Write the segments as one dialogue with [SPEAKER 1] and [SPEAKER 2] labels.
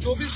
[SPEAKER 1] 24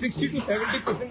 [SPEAKER 1] 60 to 70%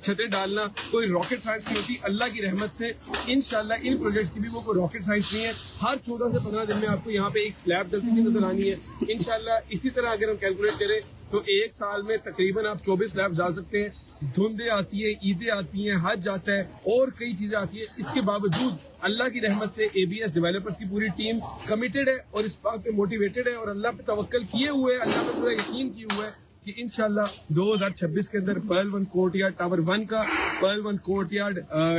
[SPEAKER 1] چھتیں ڈالنا کوئی rocket science نہیں ہوتی. اللہ کی رحمت سے انشاءاللہ ان پروجیکٹس کی بھی وہ کوئی راکٹ سائنس نہیں ہے. ہر 14 سے 15 دن میں آپ کو یہاں پہ ایک سلیب ڈلتی ہوئی نظر آنی ہے انشاءاللہ. اسی طرح اگر ہم کیلکولیٹ کریں تو ایک سال میں تقریباً آپ 24 سلیب ڈال سکتے ہیں. دھندیں آتی ہیں, عیدیں آتی ہیں, حج آتا ہے اور کئی چیزیں آتی ہیں. اس کے باوجود اللہ کی رحمت سے اے بی ایس ڈیولپرز کی پوری ٹیم کمیٹڈ ہے اور اس بات پہ موٹیویٹڈ ہے اور اللہ پہ توکل کیے ہوئے ہے, اللہ پہ پورا یقین کیے ہوئے ہے کہ انشاءاللہ 2026 کے اندر پرل 1 کورٹ یارڈ ٹاور 1 کا, پرل 1 کورٹ یارڈ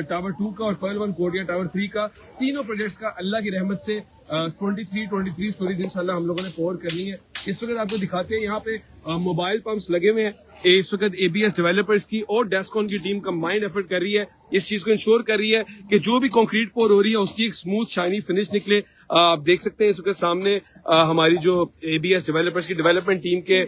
[SPEAKER 1] ٹاور 2 کا اور پرل 1 کورٹ یارڈ ٹاور 3 کا, تینوں پروجیکٹس کا اللہ کی رحمت سے 23 سٹوریز انشاءاللہ ہم لوگوں نے پور کرنی ہے. اس وقت آپ کو دکھاتے ہیں یہاں پہ موبائل پمپس لگے ہوئے ہیں. اس وقت اے بی ایس ڈیولپرز کی اور ڈیسکون کی ٹیم کمبائنڈ ایفرٹ کر رہی ہے, اس چیز کو انشور کر رہی ہے کہ جو بھی کنکریٹ پور ہو رہی ہے اس کی ایک اسموتھ شائنی فنش نکلے. آپ دیکھ سکتے ہیں اس وقت سامنے ہماری جو اے بی ایس ڈیولپرز کی ڈیولپمنٹ ٹیم کے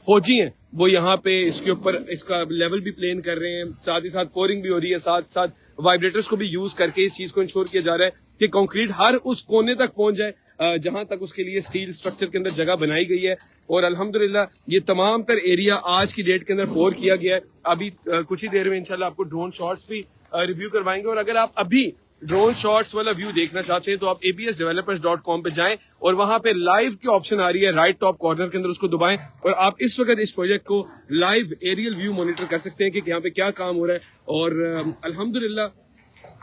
[SPEAKER 1] فوجی ہیں وہ یہاں پہ اس کے اوپر اس کا لیول بھی پلین کر رہے ہیں, ساتھ ہی ساتھ پورنگ بھی ہو رہی ہے, ساتھ ساتھ وائبریٹرز کو بھی یوز کر کے اس چیز کو انشور کیا جا رہا ہے کہ کنکریٹ ہر اس کونے تک پہنچ جائے جہاں تک اس کے لیے اسٹیل سٹرکچر کے اندر جگہ بنائی گئی ہے. اور الحمدللہ یہ تمام تر ایریا آج کی ڈیٹ کے اندر پور کیا گیا ہے. ابھی کچھ ہی دیر میں انشاءاللہ آپ کو ڈرون شاٹس بھی ریویو کروائیں گے, اور اگر آپ ابھی ڈرون شاٹس والا ویو دیکھنا چاہتے ہیں تو آپ absdevelopers.com پہ جائیں اور وہاں پہ لائیو کی آپشن آ رہی ہے رائٹ ٹاپ کارنر کے اندر, اس کو دبائیں اور آپ اس وقت اس پروجیکٹ کو لائیو ایریل ویو مانیٹر کر سکتے ہیں کہ یہاں پہ کیا کام ہو رہا ہے. اور الحمدللہ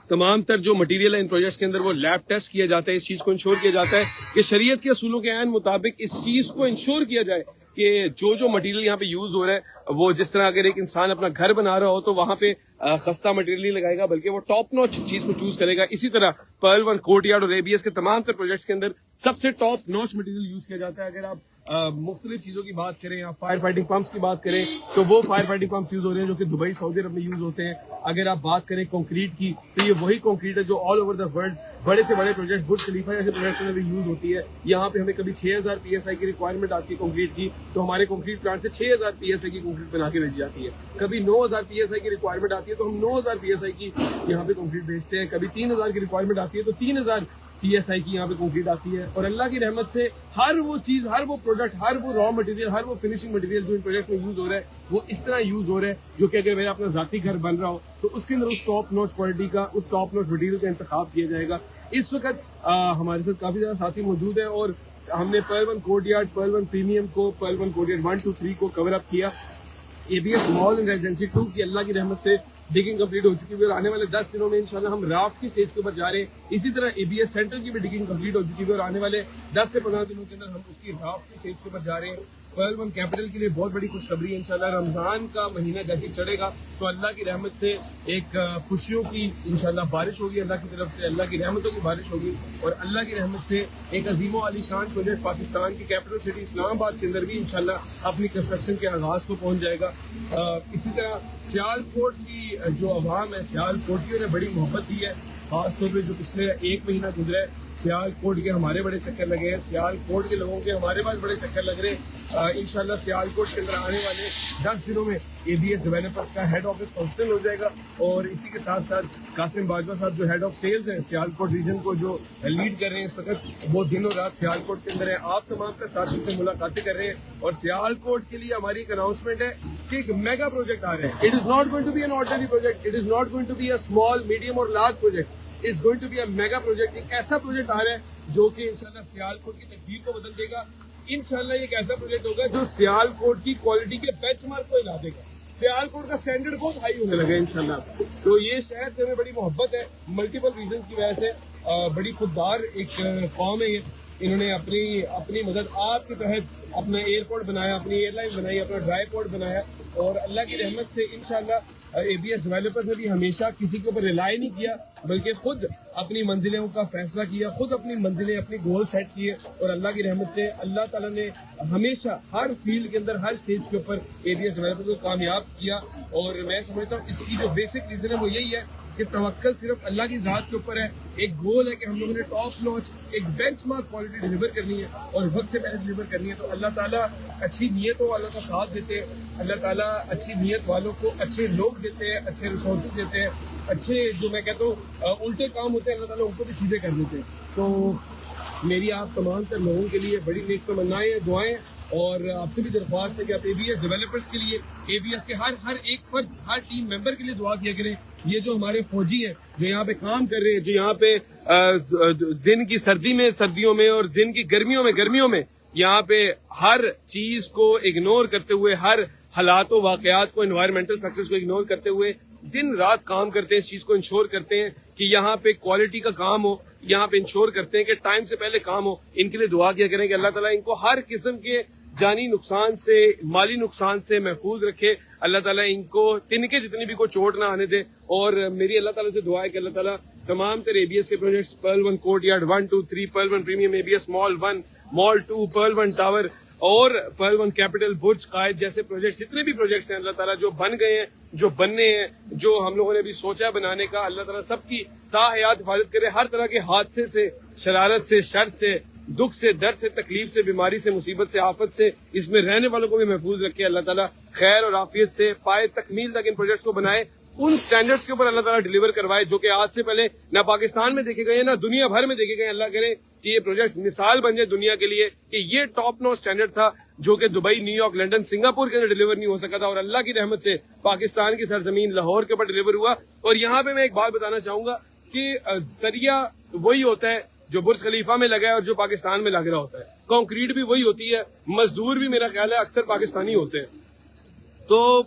[SPEAKER 1] تمام تر جو مٹیریل ہے ان پروجیکٹس کے اندر وہ لیب ٹیسٹ کیا جاتا ہے. اس چیز کو انشور کیا جاتا ہے کہ شریعت کے اصولوں کے عین مطابق اس چیز کو انشور کیا جائے کہ جو مٹیریل یہاں پہ یوز ہو رہا ہے وہ جس طرح اگر ایک انسان اپنا گھر بنا رہا ہو تو وہاں پہ خستہ مٹیریل نہیں لگائے گا بلکہ وہ ٹاپ نوچ چیز کو چوز کرے گا. اسی طرح پرل 1 کورٹ یارڈ اور اے بی ایس کے تمام تر پروجیکٹس کے اندر سب سے ٹاپ نوچ مٹیریل یوز کیا جاتا ہے. اگر آپ مختلف چیزوں کی بات کریں, آپ فائر فائٹنگ پمپس کی بات کریں تو وہ فائر فائٹنگ پمپس یوز ہو رہے ہیں جو کہ دبئی سعودی عرب میں یوز ہوتے ہیں. اگر آپ بات کریں کنکریٹ کی تو یہ وہی کنکریٹ ہے جو آل اوور دا ورلڈ بڑے سے بڑے پروجیکٹ برج خلیفہ جیسے پروجیکٹ میں بھی یوز ہوتی ہے. یہاں پہ ہمیں کبھی 6000 PSI کی ریکوائرمنٹ آتی ہے کنکریٹ کی تو ہمارے کنکریٹ پلانٹ سے 6000 PSI کی کنکریٹ بنا کے بھیجی جاتی ہے. کبھی 9000 PSI کی ریکوائرمنٹ آتی ہے تو ہم 9000 PSI کی یہاں پہ کنکریٹ بھیجتے ہیں. کبھی 3000 کی ریکوائرمنٹ آتی ہے تو 3000 PSI کی یہاں پہ کنکریٹ آتی ہے. اور اللہ کی رحمت سے ہر وہ چیز, ہر وہ پروڈکٹ, ہر وہ را مٹیریل, ہر وہ فنشنگ مٹیریل جو ان پروجیکٹس میں یوز ہو رہا ہے وہ اس طرح یوز ہو رہا ہے جو کہ اگر میرا اپنا ذاتی گھر بن رہا ہو تو اس کے اندر اس ٹاپ نوچ کوالٹی کا, اس ٹاپ نوچ مٹیریل کا انتخاب کیا جائے گا. اس وقت ہمارے ساتھ کافی زیادہ ساتھی موجود ہیں اور ہم نے Pearl 1 courtyard, Pearl 1 premium کو, پرل 1 کورٹ یارڈ 1 2 3 کو کور اپ کیا. A B S mall and residency 2 کی اللہ کی رحمت سے ڈگنگ کمپلیٹ ہو چکی ہے اور آنے والے 10 دنوں میں انشاءاللہ ہم رافٹ کی سٹیج کے اوپر جا رہے ہیں. اسی طرح اے بی ایس سینٹر کی بھی ڈگنگ کمپلیٹ ہو چکی ہے اور آنے والے 10 سے 15 دنوں کے اندر ہم اس کی رافٹ کی سٹیج کے اوپر جا رہے ہیں. پرل 1 کیپٹل کے لیے بہت بڑی خوشخبری ہے انشاءاللہ. رمضان کا مہینہ جیسے چڑھے گا تو اللہ کی رحمت سے ایک خوشیوں کی انشاءاللہ بارش ہوگی, اللہ کی طرف سے اللہ کی رحمتوں کی بارش ہوگی اور اللہ کی رحمت سے ایک عظیم و عالی شان پروجیکٹ پاکستان کی کیپٹل سٹی اسلام آباد کے اندر بھی انشاءاللہ اپنی کنسٹرکشن کے آغاز کو پہنچ جائے گا. اسی طرح سیال کوٹ کی جو عوام ہے, سیال کوٹیوں نے بڑی محبت دی ہے, خاص طور پہ جو پچھلے 1 مہینہ گزرا ہے سیال کوٹ کے ہمارے بڑے چکر لگے ہیں, سیال کوٹ کے لوگوں کے ہمارے پاس بڑے چکر لگ رہے ہیں. انشاءاللہ سیال کوٹ کے اندر آنے والے 10 دنوں میں اے بی ایس ڈیولپرز کا ہیڈ آفس فنکشن ہو جائے گا اور اسی کے ساتھ ساتھ قاسم باجوہ صاحب جو ہیڈ آف سیلز ہیں سیال کوٹ ریجن کو جو لیڈ کر رہے ہیں اس وقت, وہ دن اور رات سیال کوٹ کے اندر ہیں. آپ تمام کے ساتھ سے ملاقاتیں کر رہے ہیں اور سیال کوٹ کے لیے ہماری ایک اناؤنسمنٹ ہے کہ ایک میگا پروجیکٹ آ رہے ہیں. It is not going to be an ordinary project, it is not going to be a small, medium اور large project, it's going to be a mega project. ایک ایسا پروجیکٹ آ رہا ہے جو کہ انشاءاللہ سیال کوٹ کی تقدیر کو بدل دے گا. انشاءاللہ ایک ایسا پروجیکٹ ہوگا جو سیال کوٹ کی کوالٹی کے بینچ مارک کو ہلا دے گا. سیال کوٹ کا سٹینڈرڈ بہت ہائی ہونے لگا ہے انشاءاللہ. تو یہ شہر سے ہمیں بڑی محبت ہے ملٹیپل ریزنز کی وجہ سے. بڑی خوددار ایک قوم ہے یہ, انہوں نے اپنی مدد آپ کے تحت اپنا ایئرپورٹ بنایا, اپنی ایئر لائن بنائی, اپنا ڈرائی پورٹ بنایا اور اللہ کی رحمت سے انشاءاللہ اے بی ایس ڈیولپرز نے بھی ہمیشہ کسی کے اوپر ریلائی نہیں کیا بلکہ خود اپنی منزلوں کا فیصلہ کیا, خود اپنی منزلیں, اپنی گول سیٹ کیے اور اللہ کی رحمت سے اللہ تعالیٰ نے ہمیشہ ہر فیلڈ کے اندر, ہر سٹیج کے اوپر اے بی ایس ڈیولپرز کو کامیاب کیا. اور میں سمجھتا ہوں اس کی جو بیسک ریزن ہے وہ یہی ہے کہ توکل صرف اللہ کی ذات کے اوپر ہے. ایک گول ہے کہ ہم لوگوں نے ٹاپ نوچ ایک بینچ مارک کوالٹی ڈیلیور کرنی ہے اور وقت سے پہلے ڈیلیور کرنی ہے. تو اللہ تعالیٰ اچھی نیتوں والوں کا ساتھ دیتے ہیں, اللہ تعالیٰ اچھی نیت والوں کو اچھے لوگ دیتے ہیں, اچھے ریسورسز دیتے ہیں, اچھے جو میں کہتا ہوں الٹے کام ہوتے ہیں اللہ تعالیٰ ان کو بھی سیدھے کر دیتے ہیں. تو میری آپ تمام تر لوگوں کے لیے بڑی نیک تمنائیں, دعائیں اور آپ سے بھی درخواست ہے کہ آپ ABS ڈیولپرز کے لیے ABS کے ہر ایک فرد ہر ٹیم ممبر کے لیے دعا کیا کریں. یہ جو ہمارے فوجی ہیں جو یہاں پہ کام کر رہے ہیں, جو یہاں پہ دن کی سردیوں میں اور دن کی گرمیوں میں یہاں پہ ہر چیز کو اگنور کرتے ہوئے, ہر حالات و واقعات کو, انوائرمنٹل فیکٹرز کو اگنور کرتے ہوئے دن رات کام کرتے ہیں, اس چیز کو انشور کرتے ہیں کہ یہاں پہ کوالٹی کا کام ہو, یہاں پہ انشور کرتے ہیں کہ ٹائم سے پہلے کام ہو. ان کے لیے دعا کیا کریں کہ اللہ تعالیٰ ان کو ہر قسم کے جانی نقصان سے, مالی نقصان سے محفوظ رکھے. اللہ تعالیٰ ان کو تنکے جتنی بھی کوئی چوٹ نہ آنے دے. اور میری اللہ تعالیٰ سے دعا ہے کہ اللہ تعالیٰ تمام تر ABS کے projects, Pearl 1 courtyard 1, 2, 3, Pearl 1 premium ABS مال 1, مال 2, Pearl 1 ٹاور اور Pearl 1 کیپٹل, برج قائد جیسے پروجیکٹس, جتنے بھی پروجیکٹس ہیں اللہ تعالیٰ جو بن گئے ہیں, جو بننے ہیں, جو ہم لوگوں نے بھی سوچا ہے بنانے کا, اللہ تعالیٰ سب کی تا حیات حفاظت کرے. ہر طرح کے حادثے سے, شرارت سے, شر سے, دکھ سے, درد سے, تکلیف سے, بیماری سے, مصیبت سے, آفت سے اس میں رہنے والوں کو بھی محفوظ رکھے. اللہ تعالیٰ خیر اور عافیت سے پائے تکمیل تک ان پروجیکٹس کو بنائے, ان سٹینڈرڈز کے اوپر اللہ تعالیٰ ڈیلیور کروائے جو کہ آج سے پہلے نہ پاکستان میں دیکھے گئے ہیں نہ دنیا بھر میں دیکھے گئے. اللہ کرے کہ یہ پروجیکٹس مثال بن جائے دنیا کے لیے کہ یہ ٹاپ نوچ سٹینڈرڈ تھا جو کہ Dubai, new York, London, Singapore کے اندر ڈیلیور نہیں ہو سکا تھا, اور اللہ کی رحمت سے پاکستان کی سرزمین لاہور کے اوپر ڈیلیور ہوا. اور یہاں پہ میں ایک بات بتانا چاہوں گا کہ سریا وہی ہوتا ہے جو برج خلیفہ میں لگا ہے اور جو پاکستان میں لگ رہا ہوتا ہے, کنکریٹ بھی وہی ہوتی ہے, مزدور بھی میرا خیال ہے اکثر پاکستانی ہوتے ہیں. تو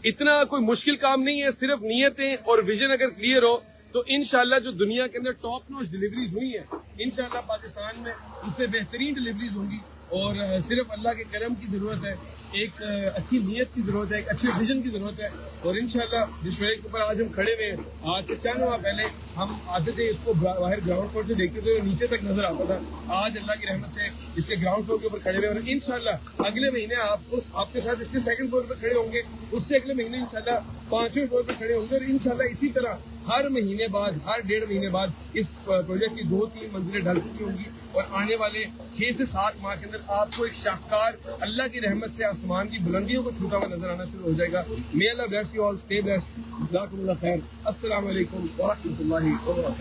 [SPEAKER 1] اتنا کوئی مشکل کام نہیں ہے, صرف نیتیں اور ویژن اگر کلیئر ہو تو انشاءاللہ جو دنیا کے اندر ٹاپ نوچ ڈیلیوریز ہوئی ہیں انشاءاللہ پاکستان میں اس سے بہترین ڈیلیوریز ہوں گی. اور صرف اللہ کے کرم کی ضرورت ہے, ایک اچھی نیت کی ضرورت ہے, ایک اچھے ویژن کی ضرورت ہے. اور انشاءاللہ جس پروجیکٹ کے اوپر آج ہم کھڑے ہوئے ہیں, آج سے چند ماہ پہلے ہم آتے تھے اس کو باہر گراؤنڈ فلور سے دیکھتے تھے نیچے تک نظر آتا تھا. آج اللہ کی رحمت سے اس کے گراؤنڈ فلور کے اوپر کھڑے ہوئے, اور انشاءاللہ اگلے مہینے آپ کے ساتھ اس کے سیکنڈ فلور پر کھڑے ہوں گے, اس سے اگلے مہینے انشاءاللہ 5ویں فلور پر کھڑے ہوں گے. اور انشاءاللہ اسی طرح ہر مہینے بعد, ہر 1.5 مہینے بعد اس پروجیکٹ کی 2-3 منزلیں ڈھل چکی ہوں گی. اور آنے والے 6 سے 7 ماہ کے اندر آپ کو ایک شاہکار اللہ کی رحمت سے آسمان کی بلندیوں کو چھوتا ہوا نظر آنا شروع ہو جائے گا. May Allah bless you all, stay blessed. جزاکم اللہ خیر. السلام علیکم ورحمۃ اللہ وبرکاتہ.